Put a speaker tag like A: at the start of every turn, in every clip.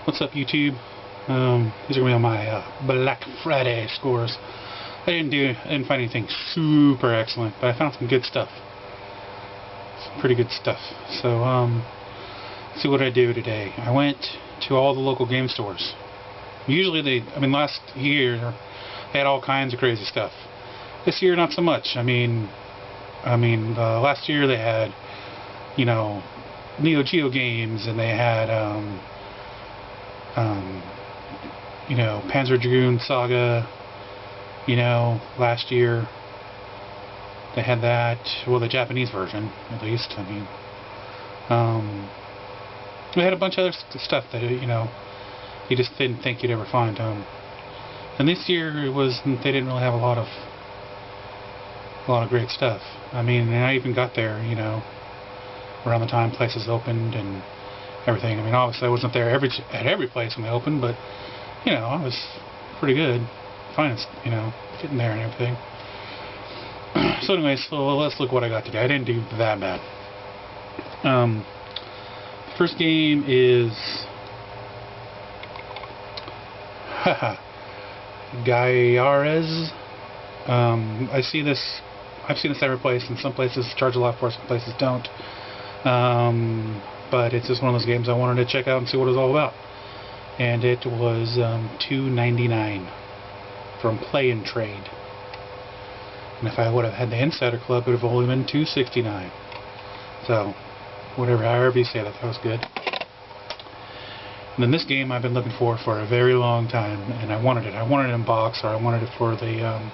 A: What's up, YouTube? These are gonna be on my Black Friday scores. I didn't find anything super excellent, but I found some good stuff. Some pretty good stuff. So, let's see what I do today. I went to all the local game stores. Usually last year they had all kinds of crazy stuff. This year, not so much. Last year they had, Neo Geo games, and they had, Panzer Dragoon Saga. Last year they had that. Well, the Japanese version, at least. We had a bunch of other stuff that you just didn't think you'd ever find. And this year they didn't really have a lot of great stuff. And I even got there, around the time places opened and everything. Obviously I wasn't there at every place when they opened, but I was pretty good finding, getting there and everything. So anyways, let's look what I got today. I didn't do that bad. First game is Gaiares. I've seen this every place, and some places charge a lot for it, some places don't. But it's just one of those games I wanted to check out and see what it was all about. And it was $2.99 from Play and Trade. And if I would have had the Insider Club, it would have only been $2.69. So, however you say that, that was good. And then this game I've been looking for a very long time, and I wanted it. I wanted it in box, or I wanted it for the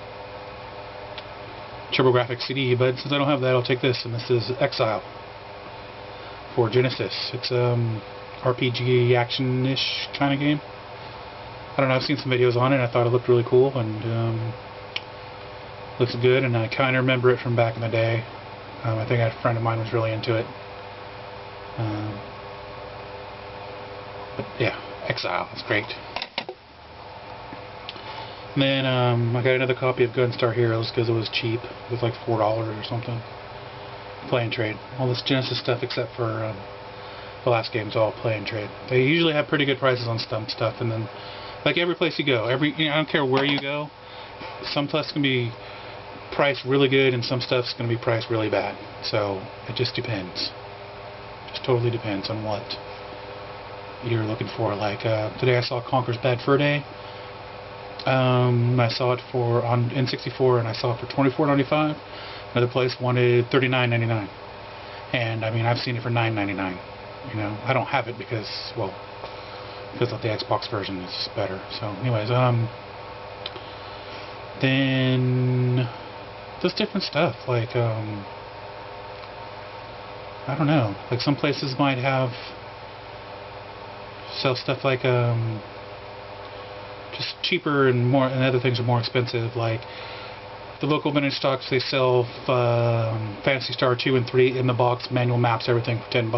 A: TurboGrafx CD, but since I don't have that, I'll take this, and this is Exile for Genesis. It's RPG action-ish kind of game. I don't know, I've seen some videos on it, I thought it looked really cool, and looks good, and I kind of remember it from back in the day. I think a friend of mine was really into it. But yeah, Exile, it's great. And then I got another copy of Gunstar Heroes because it was cheap. It was like $4 or something. Play and Trade. All this Genesis stuff except for the last game's all Play and Trade. They usually have pretty good prices on some stuff, and then like every place you go, I don't care where you go, some stuff's gonna be priced really good and some stuff's gonna be priced really bad. So it just depends. Just totally depends on what you're looking for. Like today I saw Conker's Bad Fur Day. I saw it on N64, and I saw it for $24.95. Another place wanted $39.99, and I've seen it for $9.99. I don't have it because the Xbox version is better. So, anyways, then just different stuff. Like I don't know. Like some places might sell stuff like just cheaper and more, and other things are more expensive. Like the local vintage stocks, they sell Phantasy Star 2 and 3 in the box, manual maps, everything for $10,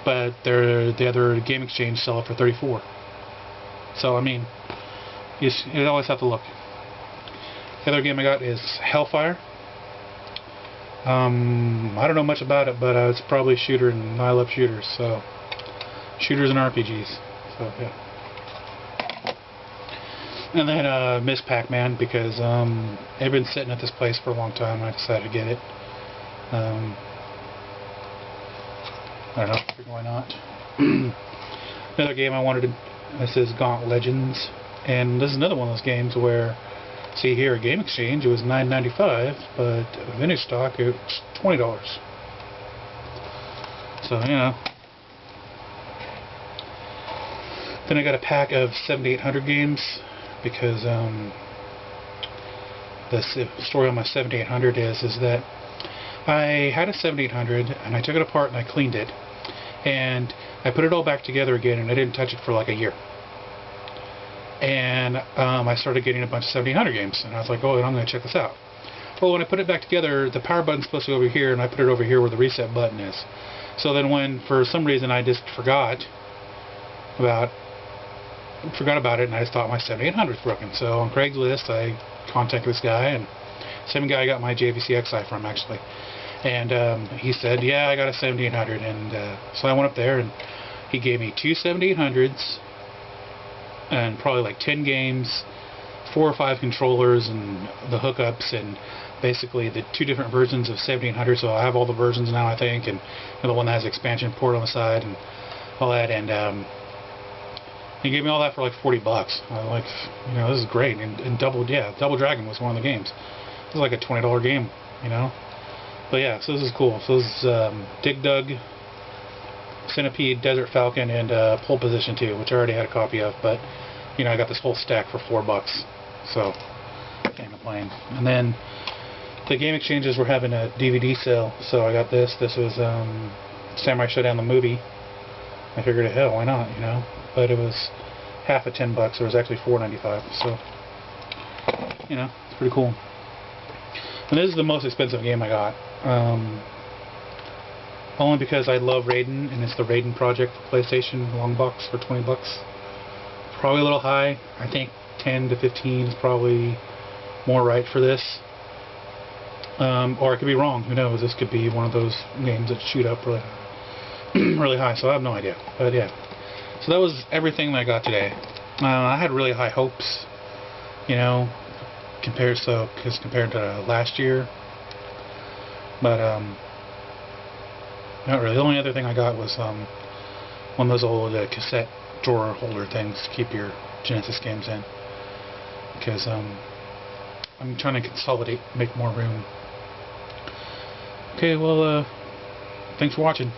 A: but the other Game Exchange sell it for $34. So you always have to look. The other game I got is Hellfire. I don't know much about it, but it's probably a shooter, and I love shooters, so shooters and RPGs. So yeah. And then Miss Pac-Man, because I've been sitting at this place for a long time, and I decided to get it. I don't know, why not? Another game I wanted this is Gaunt Legends, and this is another one of those games where, see here, Game Exchange, it was $9.95, but vintage stock, it was $20. So, Then I got a pack of 7800 games, because the story on my 7800 is that I had a 7800 and I took it apart and I cleaned it, and I put it all back together again, and I didn't touch it for like a year. And I started getting a bunch of 7800 games, and I was like, oh, I'm going to check this out. Well, when I put it back together, the power button's supposed to be over here, and I put it over here where the reset button is. So then when for some reason I just forgot about it, and I just thought my 7800 was broken. So on Craigslist I contacted this guy, and same guy I got my JVC Xi from, actually. And he said, yeah, I got a 7800, and so I went up there, and he gave me two 7800s, and probably like 10 games, 4 or 5 controllers, and the hookups, and basically the 2 different versions of 1700. So I have all the versions now, I think, and the one that has expansion port on the side and all that. And he gave me all that for like $40. I like, you know, this is great. And Double Dragon was one of the games. It was like a $20 game, you know. But yeah, so this is cool. So this is Dig Dug, Centipede, Desert Falcon, and Pole Position 2, which I already had a copy of. But you know, I got this whole stack for $4, so can't complain. And then the game exchanges were having a DVD sale, so I got this. This was Samurai Showdown the movie. I figured, hell, why not, you know? But it was half of $10. It was actually $4.95. So, you know, it's pretty cool. And this is the most expensive game I got. Only because I love Raiden, and it's the Raiden Project for PlayStation long box for $20. Probably a little high. I think 10 to 15 is probably more right for this. Or I could be wrong. Who knows? This could be one of those games that shoot up really, really high. So I have no idea. But yeah. So that was everything that I got today. I had really high hopes, you know, compared to last year. But not really. The only other thing I got was one of those old cassette drawer holder things to keep your Genesis games in. Because I'm trying to consolidate, make more room. Okay, well, thanks for watching.